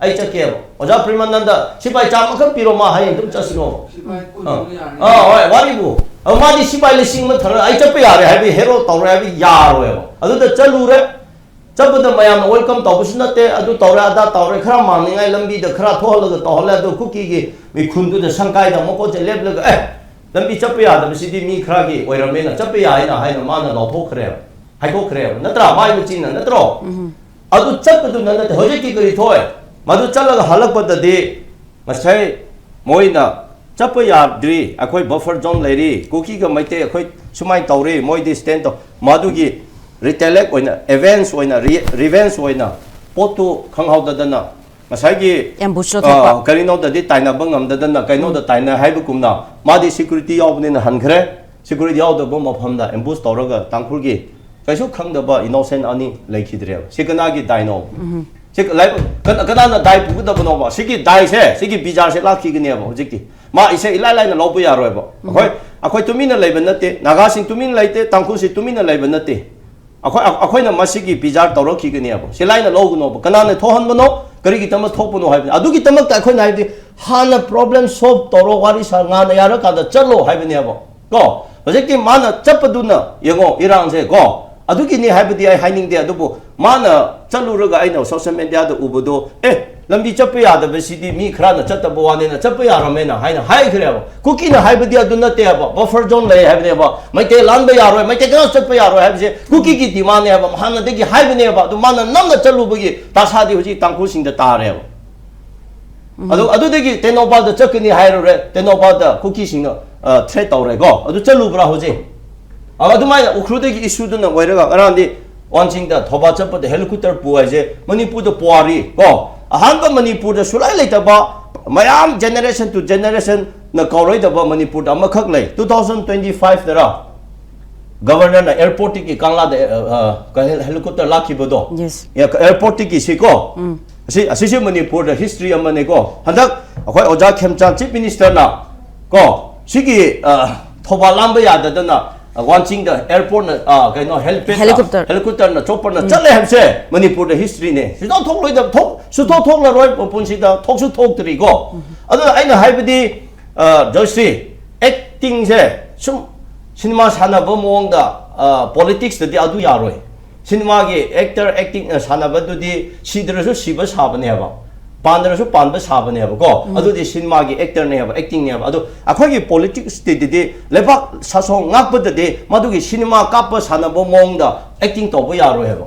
C: आई चके ओजा प्रेमानंद सिपाही चाम खक पिरो मा हाय तुम चसिनो ओय वारीबु मादी सिपाही लिसिंग में थर आई चप यारे है हेरो तौरे है यारो है अदुदा चलूरे चपद मयाम वेलकम तौबसु नते अदु तौरे आदा तौरे खरा मानिंगाय लंबी द खरा थोहलग तौहले अदु कुकी गी मी खुंदु द संकाय द मको जे लेबलग लंबी चप या द सिदी मी खरा गी ओइरमेना चप या है ना माना लौथोखरे हाइथोखरे नत्रा माय मचिन नत्रो अदु चपदु नते होजे की करी थोय मदु चलग हलकपददि मसै मोइना चप याद्री अखोई बफर जोन लेरी कुकी ग मैते अखोई सुमाय तौरे मोइदि स्टैंड तो मदुगी रिटेलेक ओइना एवेंस ओइना रिवेंस ओइना पोतु खंगहाउददना मसाइगी
A: एम्बुश तो
C: करिनो ददि ताइना बंगमददना कइनो द ताइना हाइबकुमना मादि सिक्युरिटी यावबनिना हनखरे सिक्युरिटी यावदबो मफमदा एम्बुश तौरगा तांखुरगी कैसु खंगदबा इनोसेंट अनि लेखिद्रे सिकनागी दाइनो सिक लाइक कनाना दाइ पुगदबनोबा सिगी दाइ से सिगी बिजार से लाखिगनेबा हुजिकि मा इसे इलाइ लाइना लौबु यारोयबा अखोय तुमिना लेबा नते नागासिंग तुमिना लेते तांखुसि तुमिना लेबा नते अखोइना मसिगी बिजार तौरखिगनेबा सिलाइना लौगुनोबा कनाना थोहनबनो करिगी तम थोपनो हाइबनि अदुगी तमक अखोइना हाइबदि हाना प्रॉब्लम सॉल्व तौरो वारी सा गाना यारा कादा चलो हाइबनेबा को 어저께 만나 접어두나 영어 이랑세 고 아두기니 하이브디 아이 하이닝데 아두부 만나 짤루르가 아이나 소셜 미디어도 우보도 lambi chapya da besidi mi khra chatta bwane na chapya ramena haina hai khre kuki na hai bdia dunna te ba buffer zone le hai ne ba mai te lan ba yaro mai te kana chapya yaro hai je kuki ki demand ne ba han de ki hai ne ba du man na nam na chalu bgi ta sa di hoji tangku sing da ta re adu de ki te no ba da chakni hai ro re te no ba da kuki sing na threat taw re go adu chalu bra hoji adu mai ukhru de ki issue du na wai ra arandi wanching da thoba chap de helicopter puai je manipur do puari go ahanba manipur da sulai le ta ba mayam generation to generation na kauroi da ba manipur da makhak le 2025 da ra governor na airport ki kangla da helicopter lakhi bodo
A: yes
C: ya airport ki si ko asi manipur da history amane ko handak akhoi oja khemchan chief minister na ko sigi thoba lamba ya da na wanching the airport na kaino helicopter na chopper na chale hamse manipur da history ne si do thok loi da thok su thok la roi pon si da thok su thok tri go adu aina haibdi joysi acting se sum cinema sana ba mong da politics da adu ya roi cinema ge actor acting sana ba du di sidra su siba saba ne ba pandra su panba saba ne ba go adu di cinema ge actor ne ba acting ne ba adu akhoi gi politics de de lebak saso ngak ba de madu gi cinema kap ba sana ba mong da acting to ba ya roi ba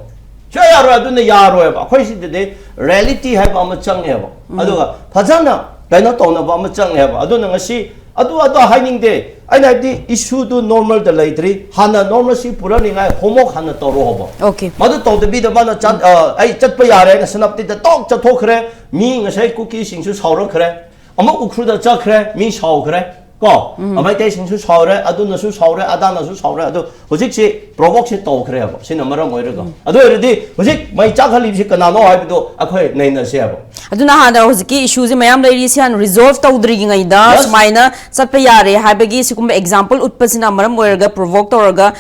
C: cha ya roi adu ne ya roi ba akhoi si de reality ha ba ma chang ne ba adu ga phajana kaino to na ba ma chang ne ba adu na ngasi adu hiding de aina di issue do normal da laitri hana normal si pura ni ngai homok hana to ro hobo
A: okay
C: madu to de bi da mana chat ai chat pa yare na sanap ti da tok cha thok khre mi ngasai cookie sing su sauro khre ama ukhru da cha khre mi sau khre ko amai te sing su saure adu na su saure ada na su saure adu hojik si provoke si to khre ba sin amara moi ro adu erdi hojik mai cha khali si kana no hai do akhoi nei na se ba
A: aduna hada hoziki issues mayam lady sian resolve tawdri ngai da smaina satpa yare habagi sikum example utpasina maram oirga provoke torga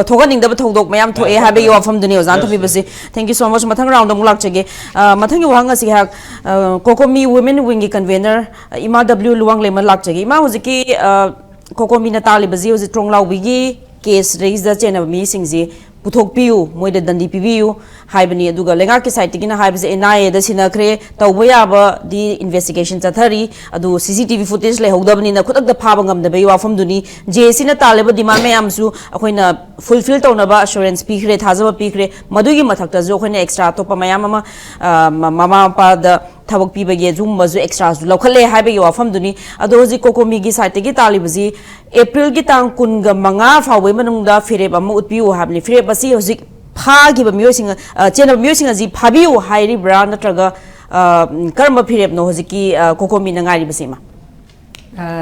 A: thoga ningda thodok mayam thoe habagi wafam duni ozan thobi basi thank you so much mathang round muk lak chege mathang yu hanga si hak kokomi women wing gi convener ima w luang leman lak chege ima hoziki kokomi na tali bazi hozi tronglaw bigi case raise da chena mi singji puthok piu moida dandi pibiu haibani aduga lenga ki site gina haibse NIA da sinakre tawboya ba di investigation chathari adu CCTV footage le hogdabni na khudak da phaba ngam da beiwa fam duni JC na taleba demand me amsu akoina fulfill tawna ba assurance pikre thajaba pikre madugi mathakta jo khoina extra topa mayam ama mama pa da thabak piba ge zum bazu extra zu lokhale haibe yo afam duni ado ji kokomi gi site gi talibaji April gi tang kun ga manga fawe manung da fire ba mu utpiu habni fire basi hojik pha gi ba myosinga chena myosinga ji phabiu hairi bra natraga karma fire no hojiki kokomi na ngari basi ma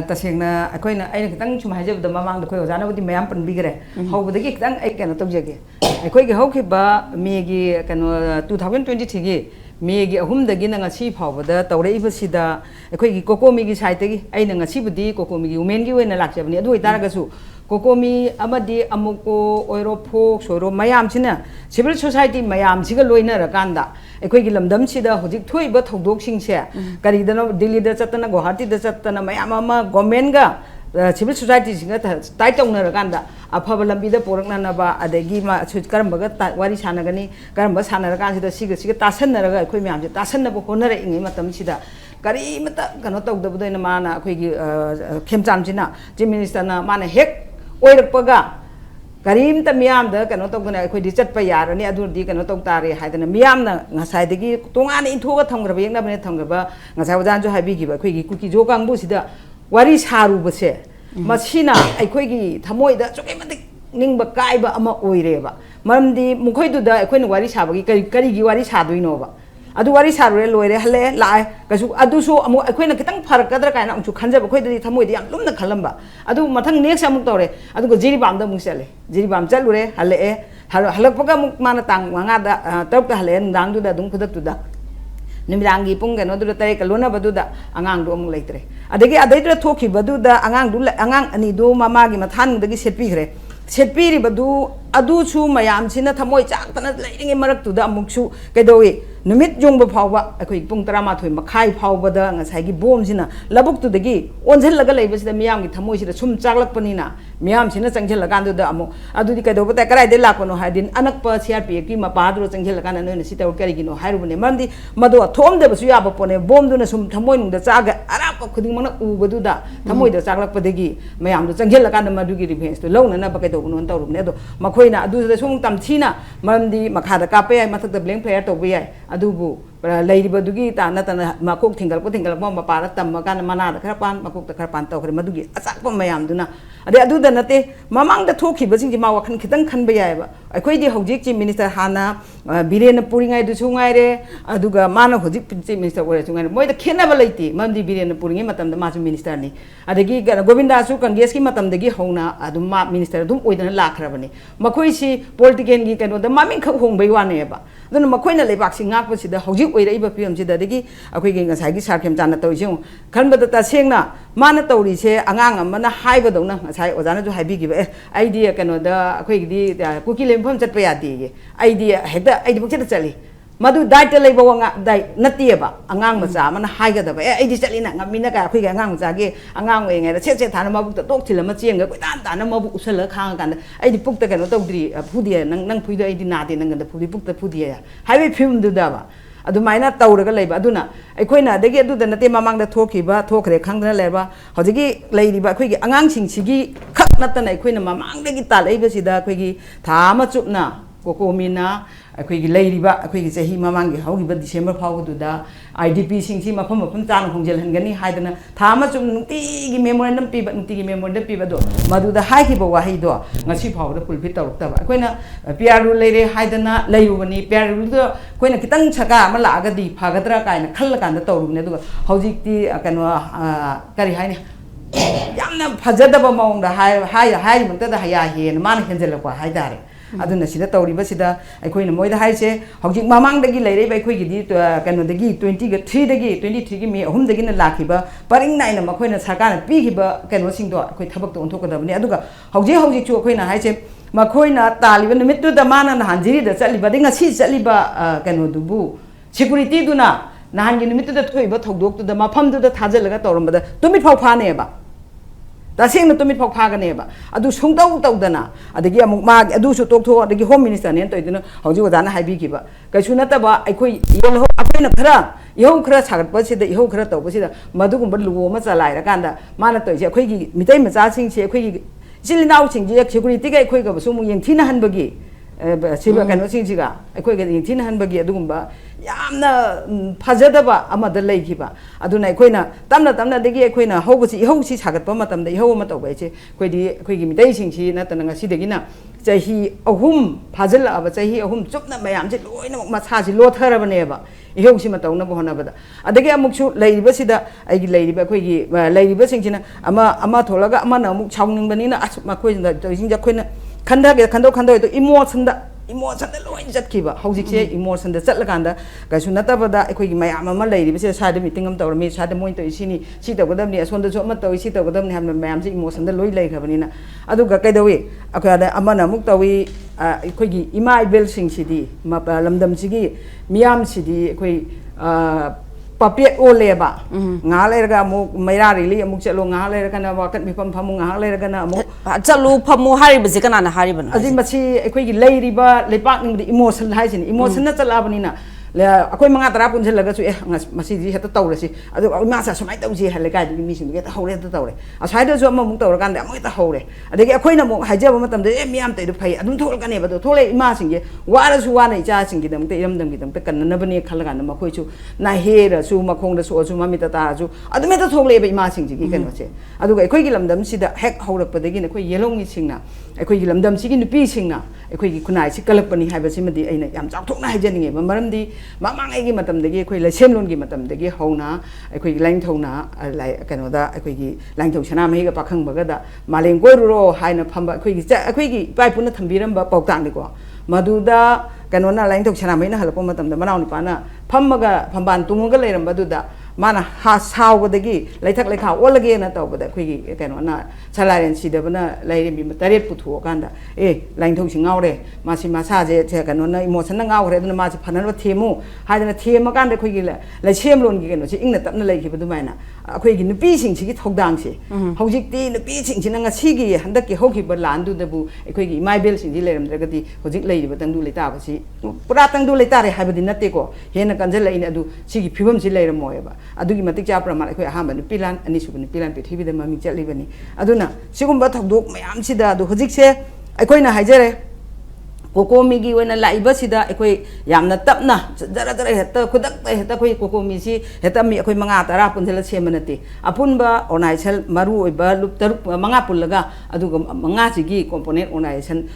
D: tasengna akoina aina kitang chuma hajab da mamang da khoi ojana budi mayam pan bigre hobda gi kitang ai kana tobjege akoi gi hokhi ba me gi kano 2023 gi me gi ahum da gi na ngasi phawda tawrei basida akoi gi kokomi gi site gi aina ngasi budi kokomi gi women gi wena lakjabni adu itaraga su kokomi amadi amuko oiro phok soro mayam china civil society mayam siga loina rakanda ekoi gi lamdam sida hojik thoi ba thodok sing se kari dano Delhi da chatana Guwahati da chatana mayam ama government ga civil society singa tai tongna rakanda afaba lambi da porakna na ba adegi ma karam ba ga wari sana gani karam ba sana rakan sida siga tasan na raga ekoi mayam se tasan na ba honara ingi matam sida kari mata kano tog da budaina mana ekoi gi khemcham china chief minister na mana hek oirakpaga karim ta miyam da kano togna akhoi di chatpa yarani adur di kano tog tare haidana miyam na ngasai dagi tongani inthoga thamgraba yengna bane thamgraba ngasai wadan jo habi gi ba akhoi gi kuki jo kangbu sida wari saru base masina akhoi gi thamoi da choke matik ningba kaiba ama oireba maramdi mukhoi du da akhoi na wari sabagi kari gi wari saduino ba adu wari sarure loire hale lai kasu adu so amu akhoi na kitang farak kadra kaina amchu khanjaba khoi di thamoi di yam lumna khalamba adu mathang next amuk tore adu go jiri bam da muk sele jiri bam chalure hale e halakpaga muk mana tang wanga da tok da hale ndang du da dung khudak tu da nimrangi pung gano du tare kalona badu da angang du amuk leitre adegi adaitra thoki badu da angang du angang ani du mama gi mathan dagi setpi gre เช็ดปีริบดูชูมายามชินะทำมวยจากตอนนั้นเลยยังไงมารักตัวดามุกชูก็โดยนิมิตยงบพาวะไอ้คนปุ่งตรามาถอยมาขายพาวบดางใส่กี่บอมชินะระบบตัวเด็กอ้วนเช่นละก็เลยว่าสิมียามกี่ทำมวยชินะชุ่มจากลักปนีนะมียามชินะจังเช่นละกันตัวดามุดูที่ก็โดยแต่ก็ได้เดลักปนหายดินอันนักเปิดเชียร์ปีกี่มาปาดูจังเช่นละกันนั่นนี่สิแต่ว่าแกริกินหายรู้เนี่ยมันที่มาดูทอมเดบสุยาบปนเนี่ยบอมดูนะชุ่มทำมวยนุ่งเดจากอาราบก็คือมันนักอูบดูดาทำมวยเดจากลักปเด็กมียามดูจังเช่นละกันมาดูกี่รีเพนส์ตัวเล่านั่นนะปะแกตัวคนนั้นตัวรูปเนี่ยตัวมาคุยนะดูแต่ช่วงตำที่นะมันดีมาขาดกาเป้มาทักแต่เบลงเพลย์ตัวเบี้ยดูบุเลยดีบดูกี้ตานั่นมาคุกทิ้งกันมาปารัตตมมากันมานาตะคราปันมาคุกตะคราปันตัวคนมาดูกี้อาศักปมไม่ยามดูนะเดี๋ยวดูแต่นั่นเต้มามังจะทุกข์ขี้บ้าสิ่งที่มาว่าขันคิดตั้งขันไปใหญ่บ่ไอ้คุยดีหกจิกจิมินิสเตอร์ฮานะบิเรนปุริไงดูช่วงไงเร่ดูก็มานะหกจิกจิมินิสเตอร์ว่าช่วงไงมวยตะเขียนอะไรเลยตีมันดีบิเรนปุริไงมาทำแต่มาช่วงมินิสเตอร์นี่เด็กกี้โกวินดาสุกันเกสกี้มาทำเด็กกี้หงนะดูมามินิสเตอร์ดูอุ้ยนั่นลากครับนี่มาคุยสิ politician กี้กันว่าแต่มามิ่งเขาหงไปวันเนี่ยบ่ดังนั้นมาคุยนั่นเลยบักสิงงักไปสิเดหกจิกอุ้ยได้แบบพิมพ์สิเดเด็กกี้คุยกันกับสายกี้ชาร์เข้มจันทร์ตัวเชี่ยวขันบัดตาเชียงนะมานะตัวดิเชอ่างมันน่ะหายไปตรงนั้นสายอาจารย์จะให้บีกี่ไอเดียกันว่าเดคุยดีคุยกิเลนเพิ่มจัดไปดีไอเดียเห็นแต่ไอเดียพวกจะจัดเลยมาดูได้จะเลยบอกว่าได้นัดเตียบอ่างมันจ้ามันหายกันแต่ว่าไอเดียจัดเลยนะงั้นมีนักคุยกันมันจ้ากี่เองไงแต่เช็ดฐานมาบุกตะโต๊ะที่ละมาเจียงก็คุยตานมาบุกอุศเลข้างกันไอเดียปุกตะกันว่าต้องดีผู้เดียนั่งพูดไอเดียนาดีนั่งกันแต่ผู้ดีปุกตะผู้เดียให้ไปพิมพ์ดูได้ป่ะดูไม่น่าเตาเลยก็เลยบ่ดูน่ะไอ้คุยน่ะเด็กดูแต่นั่นเต็มมามังแต่ทั่วขี้บ่ทั่วเครข้างนั้นเลยบ่เขาจะกี้เลยดีบ่คุยกี้ชิงชิกี้ขัดนั่นแต่ไหนคุยน่ะมามังเด็กตาเลยบ่สิดาคุยกี้ถามมาจุบน่ะโกมีน่ะไอ้คุยกี้เลยดีบ่คุยกี้จะหิมามังกี้เขากี้บ่ดิเซมเบอร์พาวดูดา IDP ชิงมาพมจานคงเจริญกันนี่ให้แต่น่ะถามมาจุบนุติกี้เมมโมรันดัมปีบ่นุติกี้เมมโมรันดัมปีบ่ดูมาดูดาให้ขี้บ่ว่าให้ดูงั้นสิพาวดาฟุลฟิตตลกตะบ่คุยน่ะPRเลยให้แต่น่ะเลยอยู่วันนี้ PR ดูคุยน่ะคิดตั้งชักมันละก็ดีพากตระกายน่ะคัลละกันตะรูปเนี่ยดูเฮาจิกที่กันว่ากะริให้เนี่ยยามน่ะพะจัดบ่มองดาให้มันตะให้เห็นมันเห็นจะละกว่าให้ได้ಅದು ನಸಿದ ತೌರಿಬ ಸಿದ ಐಕೋಯಿನ ಮೊಯ್ದ ಹಾಯ್ಸೆ ಹೌಜಿ ಮಮಾಂಗದಗಿ ಲೈರೆ ಬೈಕೋಯಿಗಿದಿ ಕನ್ನೋದಗಿ 23 ಗಿ ಮೇ ಅಹುಂದಗಿನ ಲಾಖಿಬ ಪರಿಂಗ್ ನಾಯಿನ ಮಖೋಯಿನ ಸರ್ಕಾರನ ಪಿಗಿಬ ಕನ್ನೋಸಿಂಗ್ದೋ ಅಖೋಯಿ ಥಬಕ್ತೋ ಒಂಥೋಕದಬನಿ ಅದುಗ ಹೌಜಿ ಚು ಅಖೋಯಿನ ಹಾಯ್ಸೆ ಮಖೋಯಿನ ತಾಲಿಬ ನಿಮಿತ್ತುದ ಮಾನ ನಹಾಂಜಿರಿದ ಚಲಿಬ the ngasi ಚಲಿಬ ಕನ್ನೋದುಬು ಸೆಕ್ಯೂರಿಟಿದುನ ನಹಾಂಗಿ ನಿಮಿತ್ತುದ ಥೋಯಿಬ ಥೌದೋಕ್ತುದ ಮಫಮ್ದುದ ಥಾಜಲಗ ತೌರಂಬದ ತುಮಿಟ್ ಫಾವ್ ಫಾನೆಬ तसेंग तुमित फाव फागनेबा अदु सुंगतौ तौदना अदगी अमुक मा अदु सु तोक थो अदगी होम मिनिस्टर ने तोइदुना हौजि ओजाना हाइबिकिबा कैसु नतबा अखोइ येल हो अखोइना खरा इहो खरा सागत पसिदा इहो खरा तौबसिदा मदुगुम लुगो मा चलाइरा कांदा माना तोइसे अखोइगी मितै मचा सिंग से अखोइगी जिलिनाउ सिंग जे सिक्युरिटी गा अखोइगा बसु मु यंगथिना हनबगी सिबा कनो सिंजिगा अखोइगा यंगथिना हनबगी अदुगुम्बा यामना फजदबा अमदा लैखिबा अदुना अखोइना तमना दगी अखोइना हौबसि इहौसि सागतपा मतमदा इहौ मा तौबैसे अखोइदी अखोइगी मितै सिंगसि नतना ngasiदगिना चाही अहुम फाजलअबा चाही अहुम चुपना मयामसे लोइना मसासि लोथरबनेबा इहौसि मा तौना बहनबदा अदगी अमुकसु लैरिबसिदा आइगी लैरिबा अखोइगी लैरिबसिंगसिना अमा थोलगा अमा ना अमुक छावनिंगबनिना अस मखोइना तोइसिंग अखोइना खंदो तो इमोशन लोइन चटखिबा हौजिकसे इमोशन द चटलकांदा गासु नतबदा अखोइगी मयाम अमा लैरिबसे सादे मीटिंग अम तौरमी सादे मोइन तो इसिनी सि तौगदमनि असोंदा सो अमा तौइ सि तौगदमनि हम मयाम से इमोशन द लोइ लैखबनिना अदुगा कैदवी अखोदा अमाना मुक तौइ अखोइगी इमा इबेल सिंगसिदी लमदमसिगी मियाम सिदी अखोइ puppet ओलेबा nga leirga amu maira rili amu chalo nga leirga na wakat mi pam phamu nga leirga na amu
A: chalu phamu hari bisi kana na hari ban
D: aji machi ekoi gi leiriba lepak ning emotion haisini emotion na chalabani na अखोई मंगा तरा पुनसलगा सु मसीदी हेता तौरसि अदु मासा समाय तौजी हले काय दि मिसिन गेता हौरे त तौरे असाइद जो अमु तौर कांदे अमु त हौरे अदगी अखोइना मु हाइजबा मतम दे मियाम तै दु फै अदुम थोल कने बदो थोले इमा सिंगे वारसु वाना इचा सिंगे दम ते इरमदम गिदम ते कन्नबने खलगान मखोइसु ना हेर सु मखोंग द सु सु ममिता ता सु अदुमे त थोले बे इमा सिंगे gi कनोसे अदुगा अखोइगी लमदम सिदा हेक हौरपदगी न अखोइ येलोंगी सिंगना अखोइगी लमदम सिगी नुपी सिंगना अखोइगी खुनाइ सि कलकपनि हाइबसि मदि अइना याम चाउथोकना हाइजनिगे मरमदि मामांगी मतमदगी अखोइ लेसेमलोनगी मतमदगी हौना अखोइगी लाइनथौना कनोदा अखोइगी लाइनथौ सनामहिगा पाखंबगदा मालें कोइरुरो हाइना फंबा अखोइगी पाइपुना थंबिरंबा पौतांगनिको मदुदा कनोना लाइनथौ सनामहिना हलपो मतमदा मनाउ निपाना फंबगा फंबान तुंगगा लेरंबदुदा mana saugdagi laithak laikha olage na tawbada khoi kano na salaren sidabana lairimi taret puthu kanda lainthong singaure masi masa je kano na emotion na ngaure aduna masi phanalwa themu haidana thema kanda khoi la semlon gi kano si ingna tapna laikhiba dumaina akhoi gi nupi sing sigi thogdang se hojik ti nupi sing sina nga sigi handak ki hokiba landu dabu akhoi gi maibel sing di leram dragati hojik leiba tangdu leita ba si pura tangdu leita re haibadi natte ko hena kanjal ina adu sigi phibam si leiram moyeba adugi matik cha pramal akhoi ahamba ni pilan ani subani pilan pithibi da mami chalibani aduna sigumba thogdok mayam sida adu hojik se akhoi na haijare kokomi gi wena laiba sida akhoi yamna tapna jara jara heta khudak ta heta khoi kokomi si heta mi akhoi manga tara punjala semanati apunba organization maru oiba lup taruk manga pullaga aduga manga sigi component organization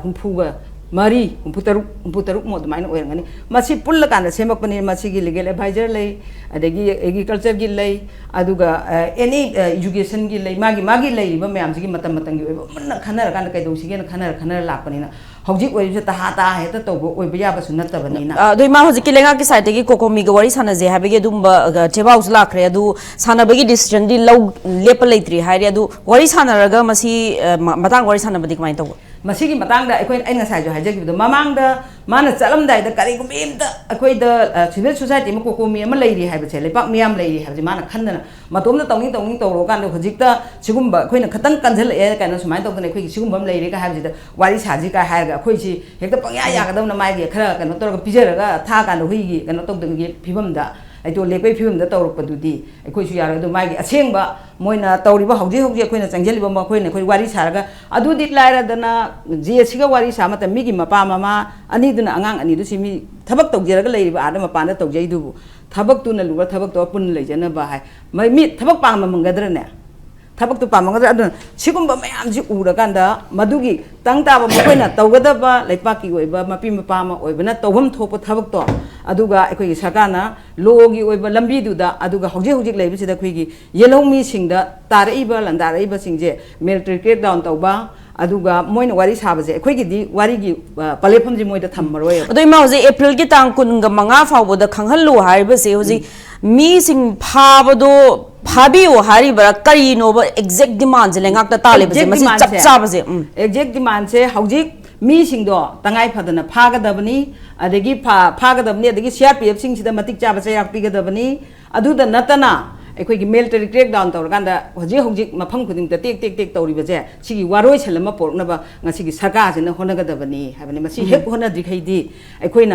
D: humpuga mari humputaruk mo dumaina oirangani masi pulla kana semakpani masi gi legal advisor lei adegi agriculture gi lei aduga any education gi lei magi lei ba mayam sigi matam gi oiba manna khanar kana kai dong sigi na khanar lakpani na hojik oiba ta heta tobo oiba ya basu natabani na
A: doi ma hojik lenga ki side gi kokomi gi wari sana je habege dumba chebaus lakre adu sana bagi decision di law lepal leitri hairi adu wari sana raga masi matang wari sana badi kamai taw
D: masigi matangda akhoi aina sai jo hajagi mamangda mana chalamdai da kari gumimda akhoi da civil society ma kokomi ama leiri haiba che lepak miam leiri haiba mana khandana matomda tawning tawro kan hojikta sigumba akhoi na khatang kanjal e kana sumai tawdane akhoi sigumba am leiri ka haiba da wari saji ka haiga akhoi si hekta pangya ya ga dawna mai ge khara kana tor ga pijaraga tha kan hui gi kana tawdang gi phibamda aito lepai phibamda tawrukpadudi akhoi su yara do mai gi asengba moina tawriba hauji akhoi changjaliba ma akhoi na akhoi wari saraga adudi laira dana je siga wari samata migi mapa mama ani duna angang ani du simi thabak tawjeraga leiriba ada mapa na tawjai du thabak tu na luga thabak to pun leijana ba hai mai mi thabak pang mangadra ne thabak tu pamangadra adun sigumba mayam ji ura kanda madugi tangta ba moina tawgada ba leipaki oiba mapi mapa ma oibana tawham thopa thabak to aduga akhoi sakana logi oiba lambi du da aduga hojik leibi sida khoi gi yelomi singda taraiba landaraiba singje military crackdown tawba aduga moina wari sabaje akhoi gi di wari gi palefam ji moida thammaroi
A: adoi ma hoji april gi tang kun ga manga fawbo da khanghallu hariba se hoji mi sing phawado phabiyo haribara kari no ba exact demand le ngak ta tale ba masi chap cha ba
D: exact demand se hojik mi singdo tangai phadana phagadabani adegi phagadabani adegi CRPF sing sida matik cha ba cha yak pigadabani aduda natana akhoi gi military crackdown tawraganda hojik mafam khuding ta tek tawri ba je sigi waroi chalama porna ba ngasi gi sarkar jena honagadabani habani masi hek hona dikhaidi akhoi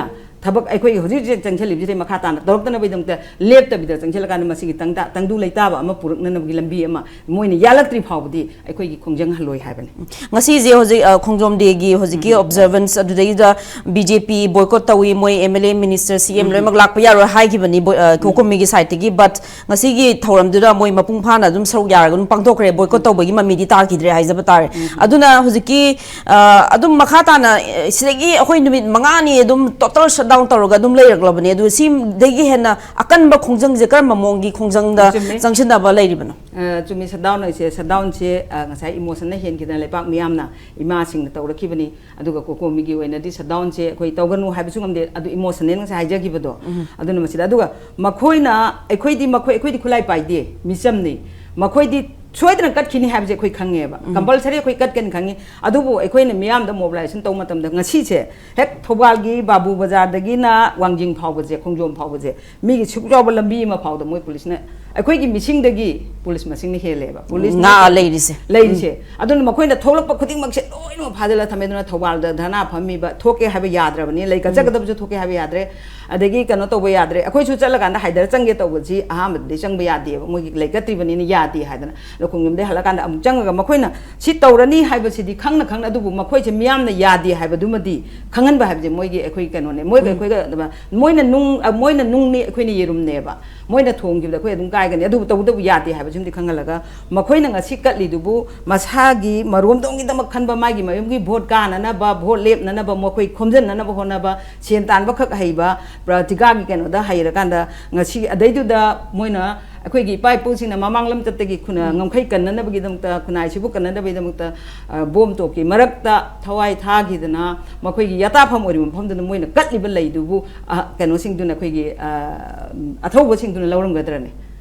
D: thabak akhoi hojik changchali bi makha tan dortana bai dangta lep ta bi da changchal kan masi gi tangdu leita ba ama purukna na gi lambi ama moina yalaktri phawdi akhoi gi khongjang haloi habani
A: ngasi je hojik khongjom de gi hojik gi observance adudai da BJP boycott tawi moi MLA minister CM loimak lakpa yaro hai gi bani kokomi gi site gi but ngasi gi thoram du da moi mapung phana dum saruk yar gun pangthokre boycott taw bagi mami di ta kidre hai jaba tar aduna hojik ki adum makha ta na sidagi akhoi numit mangani adum total down tawraga dum leiraklavani adu sim degi hena akanba khongjang je karma mongi khongjang da jangchinda ba leiribano
D: chumi shutdown se ngasai emotion na hen kidan lepak miyamna ima sing na tawrakibani aduga kokomi gi oina di shutdown se khoi tawganu habisu ngamde adu emotion ne ngasai hajagibado aduna masida aduga makhoina akhoi di khulai paide misamni makhoi di soidna kat khini habje khoi khange ba compulsory khoi kat ken khange adubu ekhoi na miyam da mobilization taw matam da ngasi che hek thobal gi babu bazar da gi na wangjing phau ba je khongjom phau ba je mi gi chukjo ba lambi ma phau da moi police na ekhoi gi missing da gi police masing ni hele ba police
A: na leiri se
D: adun makhoi na tholak pa khuting mak se loi no phadela thameduna thobal da dhana phami ba thoke habe yadra bani lai ka jagadab jo thoke habe yadre adegi kano to ba yadre ekhoi chu chalaga na haidar changge to ba ji aham de chang ba yadi ba moi gi lai ka tri bani ni yadi haidana lokungim de halakanda am changaga makhoi si tawrani haiba sidi khangna adubu makhoi che miyamna yadi haiba dumadi khangan ba habje moi gi ekhoi kano ne moi ga moina nung ni ekhoi ni yerum ne ba moina thong gi da khoi adum ꯀꯥꯏꯒꯅꯤ ꯑꯗꯨꯕꯨ ꯇꯧꯗꯕ ꯌꯥꯗꯦ ꯍꯥꯏꯕꯁꯤꯃꯗꯤ ꯈꯪꯍꯜꯂꯒ ꯃꯈꯣꯏꯅ ꯉꯁꯤ ꯀꯠꯂꯤꯗꯨꯕꯨ ꯃꯁꯥꯒꯤ ꯃꯔꯣꯝꯗꯣꯝꯒꯤꯗꯃꯛ ꯈꯟꯕ ꯃꯥꯒꯤ ꯃꯌꯨꯝꯒꯤ vote ꯀꯥꯅꯅꯕ vote ꯂꯦꯞꯅꯅꯕ ꯃꯈꯣꯏ ꯈꯣꯝꯖꯤꯟꯅꯅꯕ ꯍꯣꯠꯅꯕ ꯁꯦꯟ ꯇꯥꯟꯕꯈꯛ ꯍꯩꯕ ꯄ꯭ꯔꯇꯤꯀꯥꯒꯤ ꯀꯩꯅꯣꯗ ꯍꯩꯔꯀꯥꯟꯗ ꯉꯁꯤ ꯑꯗꯩꯗꯨꯗ ꯃꯣꯏꯅ ꯑꯩꯈꯣꯏꯒꯤ ꯏꯄꯥ ꯏꯄꯨꯁꯤꯡꯅ ꯃꯃꯥꯡ ꯂꯝꯆꯠꯇꯒꯤ ꯉꯝꯈꯩ ꯀꯟꯅꯅꯕꯒꯤꯗꯃꯛꯇ ꯈꯨꯟꯅꯥꯏꯁꯤꯕꯨ ꯀꯟꯅꯅꯕꯒꯤꯗꯃꯛꯇ ꯕꯣꯝ ꯇꯣꯞꯀꯤ ꯃꯔꯛꯇ ꯊꯋꯥꯏ ꯊꯥꯈꯤꯗꯅ ꯃꯈꯣꯏꯒꯤ ꯌꯥꯇꯥꯐꯝ ꯑꯣꯏꯔꯤꯕ ꯃꯐꯝꯗꯨꯅ ꯃꯣꯏꯅ ꯀꯠꯂꯤꯕ ꯂꯩꯗꯨꯕꯨ ꯀꯩꯅꯣꯁꯤꯡꯗꯨꯅ ꯑꯩꯈꯣꯏꯒꯤ ꯑꯊꯧꯕꯁꯤꯡꯗꯨꯅ ꯂꯧꯔꯝꯒꯗ꯭ꯔꯅꯦ